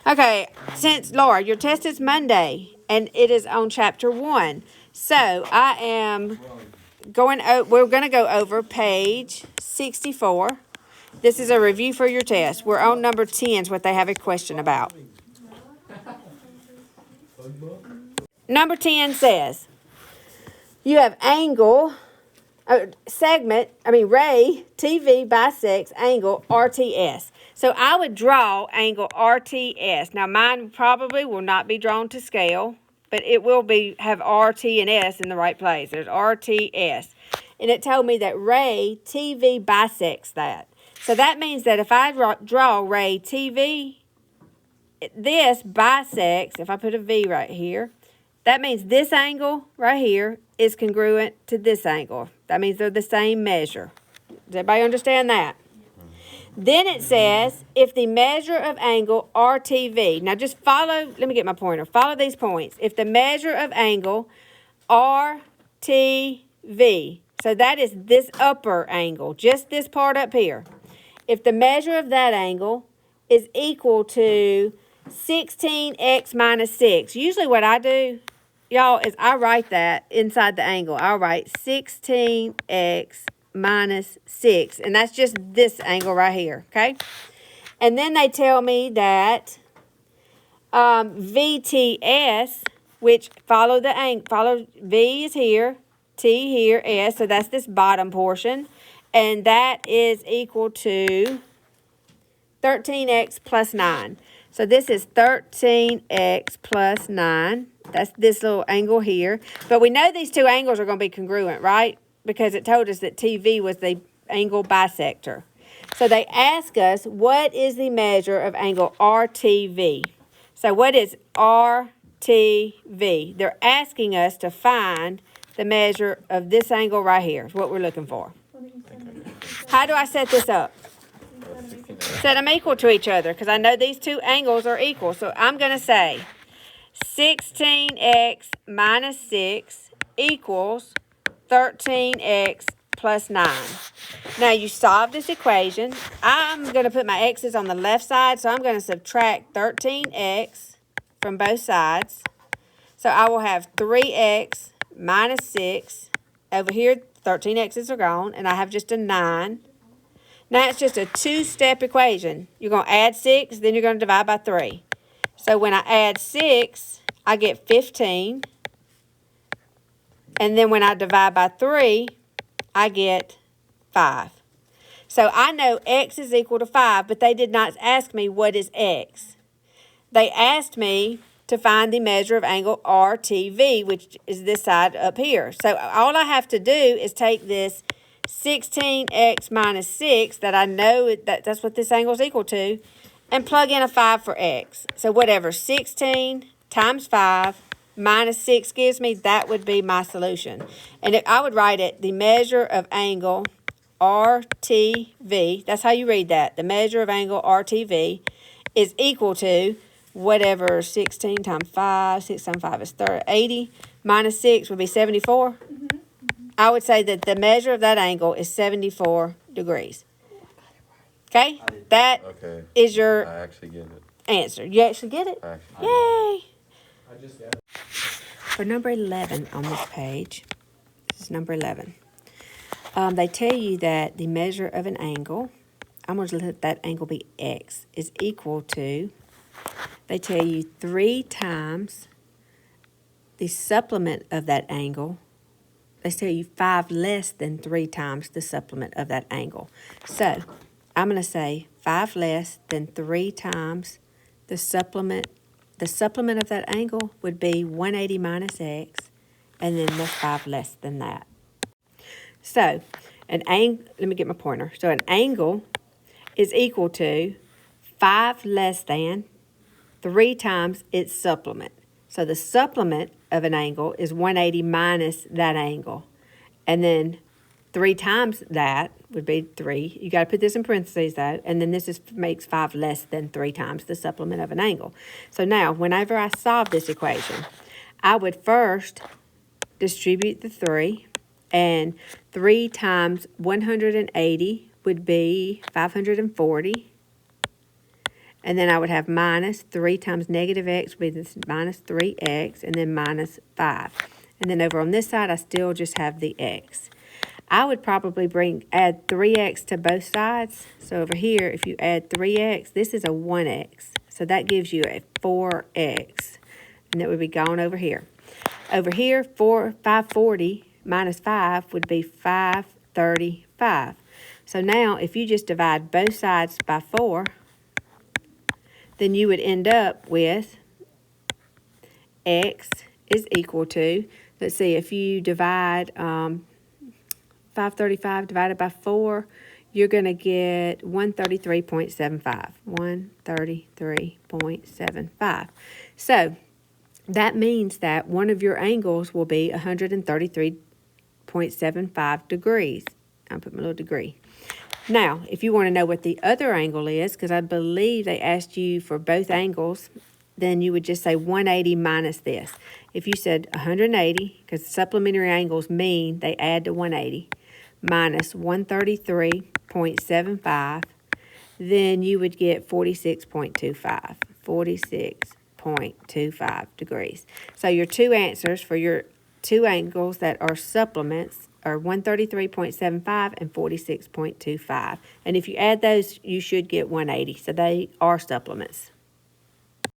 Okay, since Laura, your test is Monday and it is on chapter 1. So I am we're going to go over page 64. This is a review for your test. We're on number 10 is what they have a question about. Number 10 says, you have angle, ray, TV, bisects, angle, RTS. So I would draw angle RTS. Now mine probably will not be drawn to scale, but it will have RT and S in the right place. There's RTS. And it told me that ray TV bisects that. So that means that if I draw ray TV, this bisects, if I put a V right here, that means this angle right here is congruent to this angle. That means they're the same measure. Does everybody understand that? Then it says, if the measure of angle RTV, now just follow, let me get my pointer, follow these points. If the measure of angle RTV, so that is this upper angle, just this part up here. If the measure of that angle is equal to 16x minus 6, usually what I do, y'all, is I write that inside the angle. I'll write 16x minus 6, and that's just this angle right here, okay? And then they tell me that VTS, which follow V is here, T here, S, so that's this bottom portion, and that is equal to 13x plus 9. So this is 13x plus 9. That's this little angle here. But we know these two angles are going to be congruent, right? Because it told us that TV was the angle bisector. So they ask us, what is the measure of angle RTV? So what is RTV? They're asking us to find the measure of this angle right here. Is what we're looking for. How do I set this up? Set them equal to each other, because I know these two angles are equal. So I'm going to say 16x minus 6 equals 13x plus 9. Now you solve this equation. I'm going to put my x's on the left side, so I'm going to subtract 13x from both sides. So I will have 3x minus 6. Over here, 13x's are gone, and I have just a 9. Now it's just a two-step equation. You're going to add 6, then you're going to divide by 3. So when I add 6, I get 15. And then when I divide by 3, I get 5. So I know x is equal to 5, but they did not ask me what is x. They asked me to find the measure of angle RTV, which is this side up here. So all I have to do is take this 16x minus 6 that I know that's what this angle is equal to, and plug in a 5 for x. So whatever 16 times 5 minus 6 gives me, that would be my solution. And I would write it, the measure of angle RTV, that's how you read that, the measure of angle RTV is equal to whatever 16 times 5, 6 times 5 is 80, minus 6 would be 74. I would say that the measure of that angle is 74 degrees. Okay? That is your I actually get it. answer. You actually get it? Yay! I just got it. For number 11 on this page, this is number 11. They tell you that the measure of an angle, I'm going to let that angle be x, is equal to, they tell you 3 times the supplement of that angle. They tell you 5 less than 3 times the supplement of that angle. So I'm going to say 5 less than 3 times the supplement. The supplement of that angle would be 180 minus x, and then the 5 less than that. So let me get my pointer. So an angle is equal to 5 less than 3 times its supplement. So the supplement of an angle is 180 minus that angle. And then 3 times that would be 3. You got to put this in parentheses, though. And then this makes 5 less than 3 times the supplement of an angle. So now, whenever I solve this equation, I would first distribute the 3. And 3 times 180 would be 540. And then I would have minus 3 times negative x would be this minus 3x, and then minus 5. And then over on this side, I still just have the x. I would probably add 3x to both sides. So over here, if you add 3x, this is a 1x. So that gives you a 4x. And that would be gone over here. Over here, 540 minus 5 would be 535. So now, if you just divide both sides by 4, then you would end up with x is equal to, let's see, if you divide 535 divided by 4, you're going to get 133.75. 133.75. So that means that one of your angles will be 133.75 degrees. I'll put my little degree. Now, if you want to know what the other angle is, because I believe they asked you for both angles, then you would just say 180 minus this. If you said 180, because supplementary angles mean they add to 180, minus 133.75, then you would get 46.25. 46.25 degrees. So your two answers for your two angles that are supplements are 133.75 and 46.25. And if you add those, you should get 180. So they are supplements.